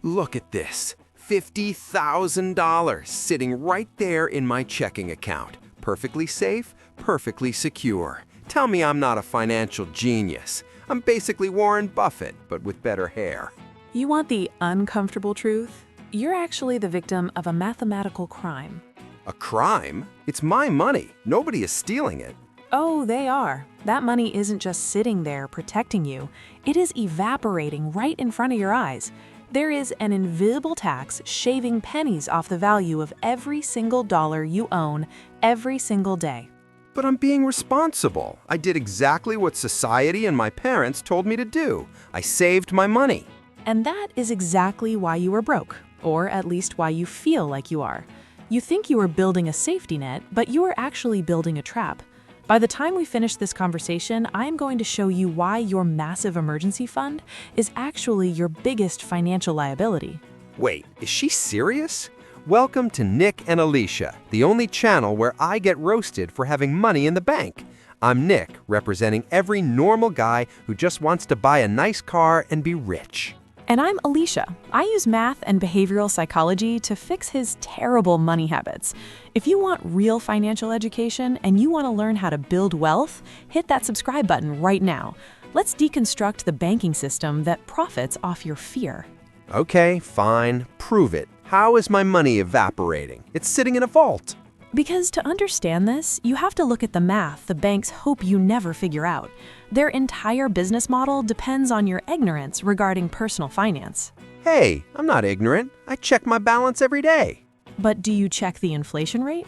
Look at this. $50,000 sitting right there in my checking account. Perfectly safe, perfectly secure. Tell me I'm not a financial genius. I'm basically Warren Buffett, but with better hair. You want the uncomfortable truth? You're actually the victim of a mathematical crime. A crime? It's my money. Nobody is stealing it. Oh, they are. That money isn't just sitting there protecting you. It is evaporating right in front of your eyes. There is an invisible tax shaving pennies off the value of every single dollar you own every single day. But I'm being responsible. I did exactly what society and my parents told me to do. I saved my money. And that is exactly why you are broke, or at least why you feel like you are. You think you are building a safety net, but you are actually building a trap. By the time we finish this conversation, I am going to show you why your massive emergency fund is actually your biggest financial liability. Wait, is she serious? Welcome to Nick and Alicia, the only channel where I get roasted for having money in the bank. I'm Nick, representing every normal guy who just wants to buy a nice car and be rich. And I'm Alicia. I use math and behavioral psychology to fix his terrible money habits. If you want real financial education and you want to learn how to build wealth, hit that subscribe button right now. Let's deconstruct the banking system that profits off your fear. Okay, fine. Prove it. How is my money evaporating? It's sitting in a vault. Because to understand this, you have to look at the math the banks hope you never figure out. Their entire business model depends on your ignorance regarding personal finance. Hey, I'm not ignorant. I check my balance every day. But do you check the inflation rate?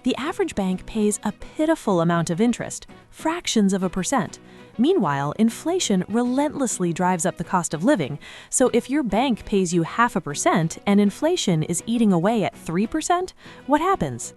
The average bank pays a pitiful amount of interest, fractions of a percent. Meanwhile, inflation relentlessly drives up the cost of living. So if your bank pays you 0.5% and inflation is eating away at 3%, what happens?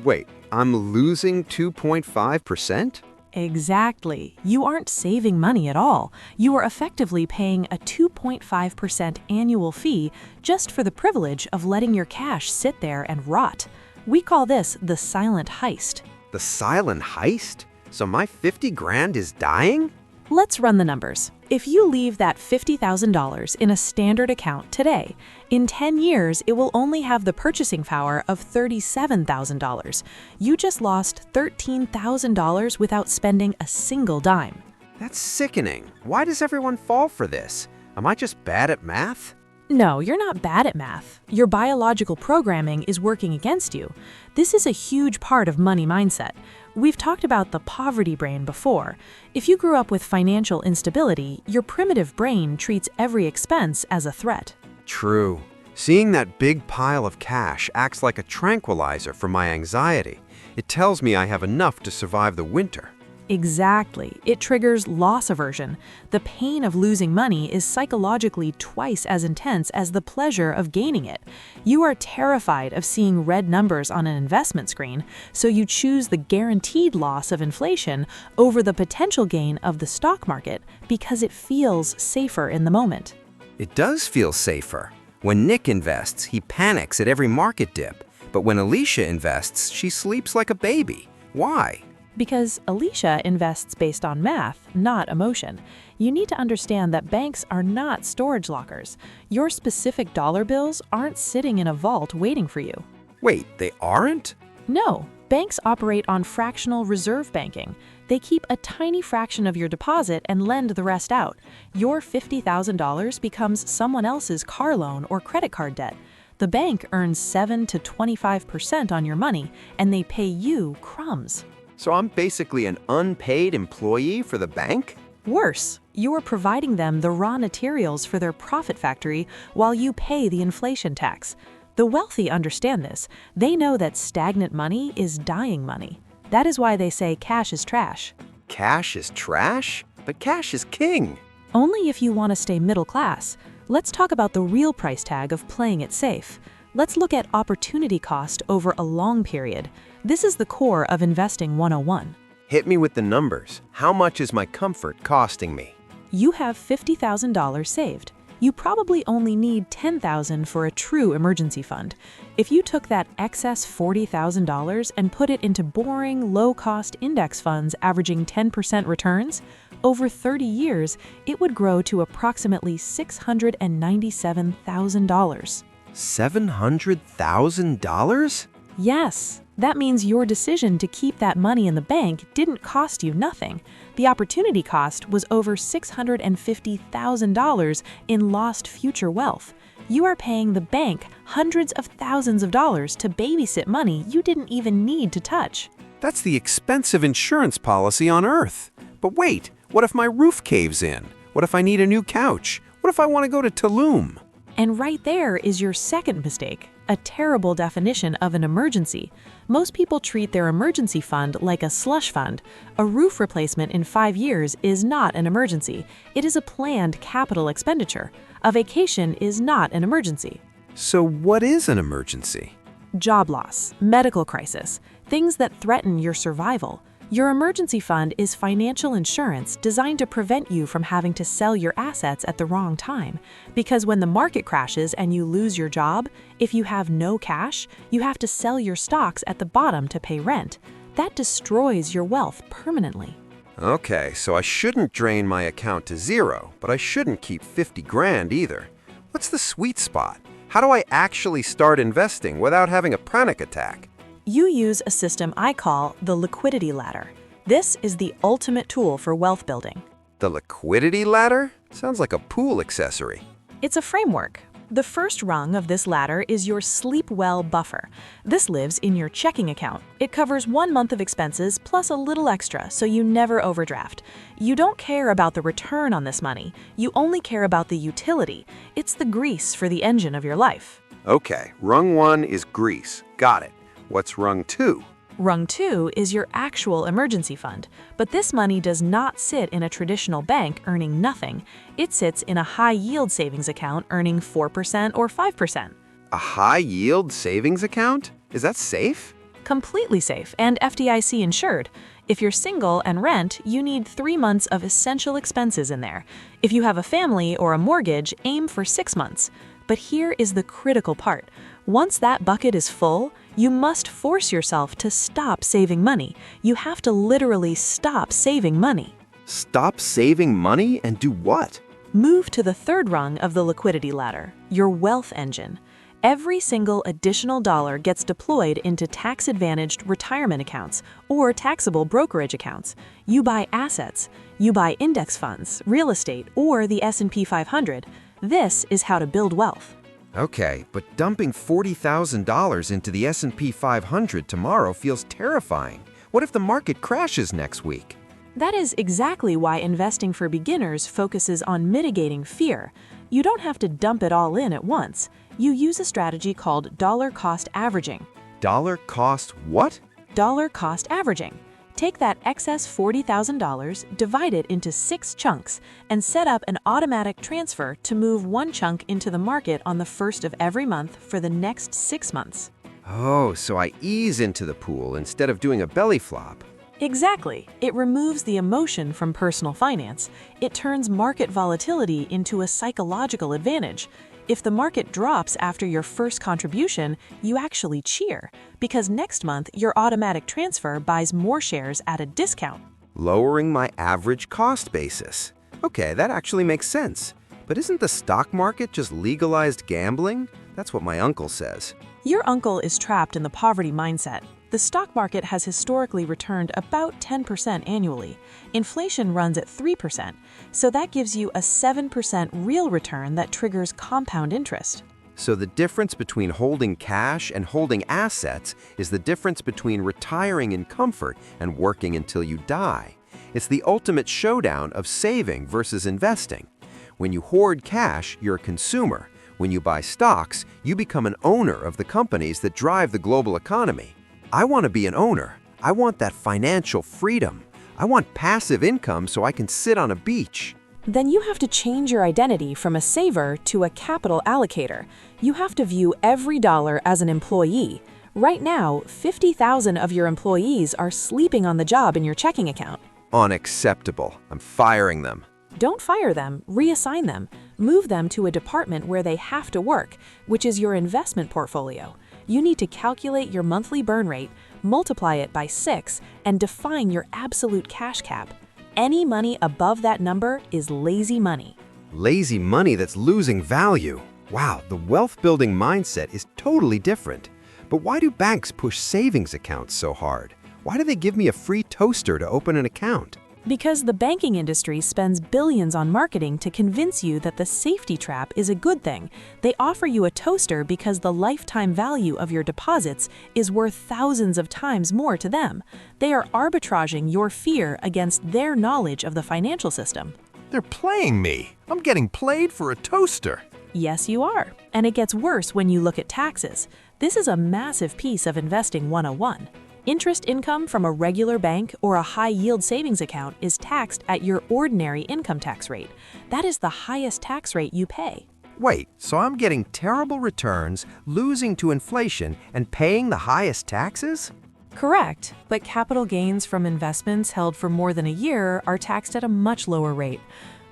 Wait, I'm losing 2.5%? Exactly. You aren't saving money at all. You are effectively paying a 2.5% annual fee just for the privilege of letting your cash sit there and rot. We call this the silent heist. The silent heist? So my 50 grand is dying? Let's run the numbers. If you leave that $50,000 in a standard account today, in 10 years, it will only have the purchasing power of $37,000. You just lost $13,000 without spending a single dime. That's sickening. Why does everyone fall for this? Am I just bad at math? No, you're not bad at math. Your biological programming is working against you. This is a huge part of money mindset. We've talked about the poverty brain before. If you grew up with financial instability, your primitive brain treats every expense as a threat. True. Seeing that big pile of cash acts like a tranquilizer for my anxiety. It tells me I have enough to survive the winter. Exactly. It triggers loss aversion. The pain of losing money is psychologically twice as intense as the pleasure of gaining it. You are terrified of seeing red numbers on an investment screen, so you choose the guaranteed loss of inflation over the potential gain of the stock market because it feels safer in the moment. It does feel safer. When Nick invests, he panics at every market dip. But when Alicia invests, she sleeps like a baby. Why? Because Alicia invests based on math, not emotion. You need to understand that banks are not storage lockers. Your specific dollar bills aren't sitting in a vault waiting for you. Wait, they aren't? No, banks operate on fractional reserve banking. They keep a tiny fraction of your deposit and lend the rest out. Your $50,000 becomes someone else's car loan or credit card debt. The bank earns 7 to 25% on your money, and they pay you crumbs. So I'm basically an unpaid employee for the bank? Worse, you are providing them the raw materials for their profit factory while you pay the inflation tax. The wealthy understand this. They know that stagnant money is dying money. That is why they say cash is trash. Cash is trash? But cash is king. Only if you want to stay middle class. Let's talk about the real price tag of playing it safe. Let's look at opportunity cost over a long period. This is the core of Investing 101. Hit me with the numbers. How much is my comfort costing me? You have $50,000 saved. You probably only need $10,000 for a true emergency fund. If you took that excess $40,000 and put it into boring, low-cost index funds averaging 10% returns, Over 30 years, it would grow to approximately $697,000. $700,000? Yes, that means your decision to keep that money in the bank didn't cost you nothing. The opportunity cost was over $650,000 in lost future wealth. You are paying the bank hundreds of thousands of dollars to babysit money you didn't even need to touch. That's the expensive insurance policy on Earth. But wait, what if my roof caves in? What if I need a new couch? What if I want to go to Tulum? And right there is your second mistake, a terrible definition of an emergency. Most people treat their emergency fund like a slush fund. A roof replacement in 5 years is not an emergency. It is a planned capital expenditure. A vacation is not an emergency. So what is an emergency? Job loss, medical crisis, things that threaten your survival. Your emergency fund is financial insurance designed to prevent you from having to sell your assets at the wrong time. Because when the market crashes and you lose your job, if you have no cash, you have to sell your stocks at the bottom to pay rent. That destroys your wealth permanently. Okay, so I shouldn't drain my account to zero, but I shouldn't keep 50 grand either. What's the sweet spot? How do I actually start investing without having a panic attack? You use a system I call the liquidity ladder. This is the ultimate tool for wealth building. The liquidity ladder? Sounds like a pool accessory. It's a framework. The first rung of this ladder is your sleep well buffer. This lives in your checking account. It covers 1 month of expenses plus a little extra so you never overdraft. You don't care about the return on this money. You only care about the utility. It's the grease for the engine of your life. Okay, rung 1 is grease. Got it. What's rung 2? Rung 2 is your actual emergency fund, but this money does not sit in a traditional bank earning nothing. It sits in a high-yield savings account earning 4% or 5%. A high-yield savings account? Is that safe? Completely safe and FDIC insured. If you're single and rent, you need 3 months of essential expenses in there. If you have a family or a mortgage, aim for 6 months. But here is the critical part. Once that bucket is full, you must force yourself to stop saving money. You have to literally stop saving money. Stop saving money and do what? Move to the third rung of the liquidity ladder, your wealth engine. Every single additional dollar gets deployed into tax-advantaged retirement accounts or taxable brokerage accounts. You buy assets, you buy index funds, real estate, or the S&P 500. This is how to build wealth. Okay, but dumping $40,000 into the S&P 500 tomorrow feels terrifying. What if the market crashes next week? That is exactly why investing for beginners focuses on mitigating fear. You don't have to dump it all in at once. You use a strategy called dollar cost averaging. Dollar cost what? Dollar cost averaging. Take that excess $40,000, divide it into 6 chunks, and set up an automatic transfer to move 1 chunk into the market on the 1st of every month for the next 6 months. Oh, so I ease into the pool instead of doing a belly flop. Exactly. It removes the emotion from personal finance. It turns market volatility into a psychological advantage. If the market drops after your first contribution, you actually cheer, because next month your automatic transfer buys more shares at a discount. Lowering my average cost basis. Okay, that actually makes sense. But isn't the stock market just legalized gambling? That's what my uncle says. Your uncle is trapped in the poverty mindset. The stock market has historically returned about 10% annually. Inflation runs at 3%, so that gives you a 7% real return that triggers compound interest. So the difference between holding cash and holding assets is the difference between retiring in comfort and working until you die. It's the ultimate showdown of saving versus investing. When you hoard cash, you're a consumer. When you buy stocks, you become an owner of the companies that drive the global economy. I want to be an owner. I want that financial freedom. I want passive income so I can sit on a beach. Then you have to change your identity from a saver to a capital allocator. You have to view every dollar as an employee. Right now, 50,000 of your employees are sleeping on the job in your checking account. Unacceptable. I'm firing them. Don't fire them, reassign them. Move them to a department where they have to work, which is your investment portfolio. You need to calculate your monthly burn rate, multiply it by 6, and define your absolute cash cap. Any money above that number is lazy money. Lazy money that's losing value. Wow, the wealth-building mindset is totally different. But why do banks push savings accounts so hard? Why do they give me a free toaster to open an account? Because the banking industry spends billions on marketing to convince you that the safety trap is a good thing. They offer you a toaster because the lifetime value of your deposits is worth thousands of times more to them. They are arbitraging your fear against their knowledge of the financial system. They're playing me. I'm getting played for a toaster. Yes, you are. And it gets worse when you look at taxes. This is a massive piece of investing 101. Interest income from a regular bank or a high-yield savings account is taxed at your ordinary income tax rate. That is the highest tax rate you pay. Wait, so I'm getting terrible returns, losing to inflation, and paying the highest taxes? Correct, but capital gains from investments held for more than a year are taxed at a much lower rate.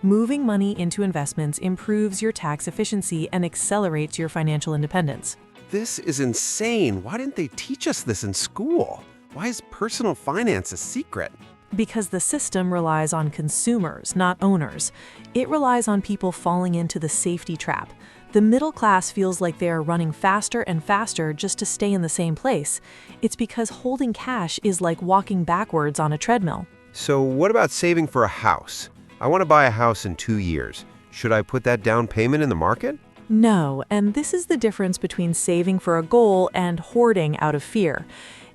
Moving money into investments improves your tax efficiency and accelerates your financial independence. This is insane. Why didn't they teach us this in school? Why is personal finance a secret? Because the system relies on consumers, not owners. It relies on people falling into the safety trap. The middle class feels like they are running faster and faster just to stay in the same place. It's because holding cash is like walking backwards on a treadmill. So what about saving for a house? I want to buy a house in 2 years. Should I put that down payment in the market? No, and this is the difference between saving for a goal and hoarding out of fear.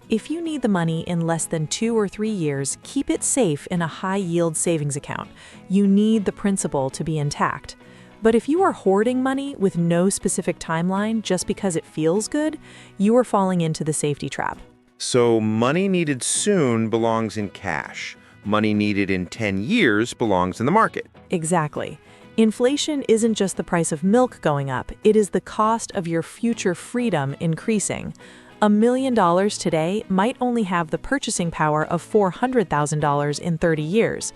If you need the money in less than 2 or 3 years, keep it safe in a high-yield savings account. You need the principal to be intact. But if you are hoarding money with no specific timeline just because it feels good, you are falling into the safety trap. So money needed soon belongs in cash. Money needed in 10 years belongs in the market. Exactly. Inflation isn't just the price of milk going up, it is the cost of your future freedom increasing. $1 million today might only have the purchasing power of $400,000 in 30 years.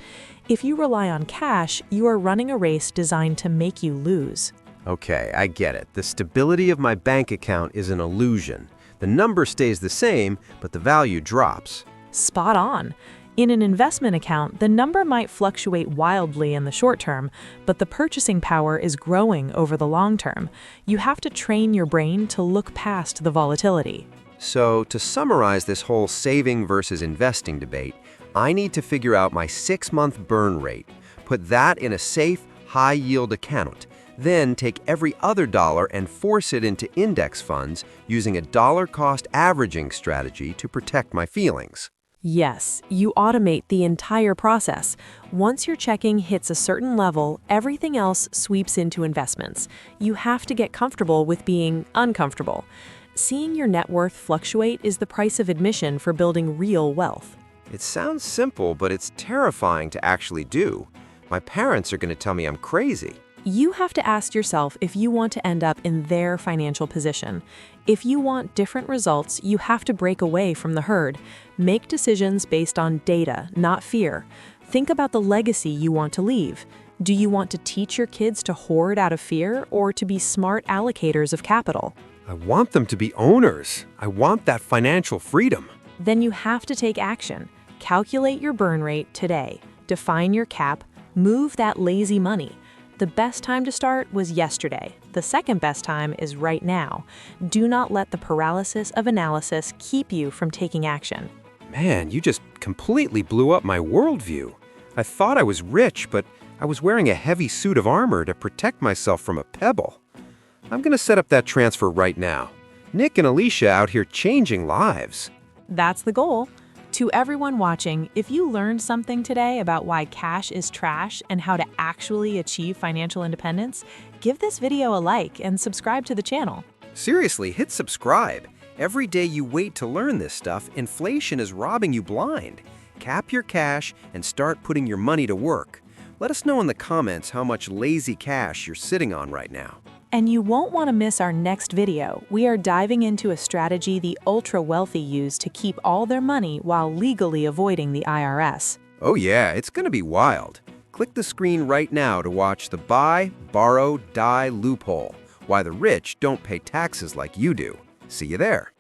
If you rely on cash, you are running a race designed to make you lose. Okay, I get it. The stability of my bank account is an illusion. The number stays the same, but the value drops. Spot on. In an investment account, the number might fluctuate wildly in the short term, but the purchasing power is growing over the long term. You have to train your brain to look past the volatility. So, to summarize this whole saving versus investing debate, I need to figure out my 6-month burn rate, put that in a safe, high-yield account, then take every other dollar and force it into index funds using a dollar-cost averaging strategy to protect my feelings. Yes, you automate the entire process. Once your checking hits a certain level, everything else sweeps into investments. You have to get comfortable with being uncomfortable. Seeing your net worth fluctuate is the price of admission for building real wealth. It sounds simple, but it's terrifying to actually do. My parents are going to tell me I'm crazy. You have to ask yourself if you want to end up in their financial position. If you want different results, you have to break away from the herd. Make decisions based on data, not fear. Think about the legacy you want to leave. Do you want to teach your kids to hoard out of fear or to be smart allocators of capital? I want them to be owners. I want that financial freedom. Then you have to take action. Calculate your burn rate today. Define your cap. Move that lazy money. The best time to start was yesterday. The second best time is right now. Do not let the paralysis of analysis keep you from taking action. Man, you just completely blew up my worldview. I thought I was rich, but I was wearing a heavy suit of armor to protect myself from a pebble. I'm going to set up that transfer right now. Nick and Alicia out here changing lives. That's the goal. To everyone watching, if you learned something today about why cash is trash and how to actually achieve financial independence, give this video a like and subscribe to the channel. Seriously, hit subscribe. Every day you wait to learn this stuff, inflation is robbing you blind. Cap your cash and start putting your money to work. Let us know in the comments how much lazy cash you're sitting on right now. And you won't want to miss our next video. We are diving into a strategy the ultra-wealthy use to keep all their money while legally avoiding the IRS. Oh yeah, it's gonna be wild. Click the screen right now to watch the buy, borrow, die loophole. Why the rich don't pay taxes like you do. See you there.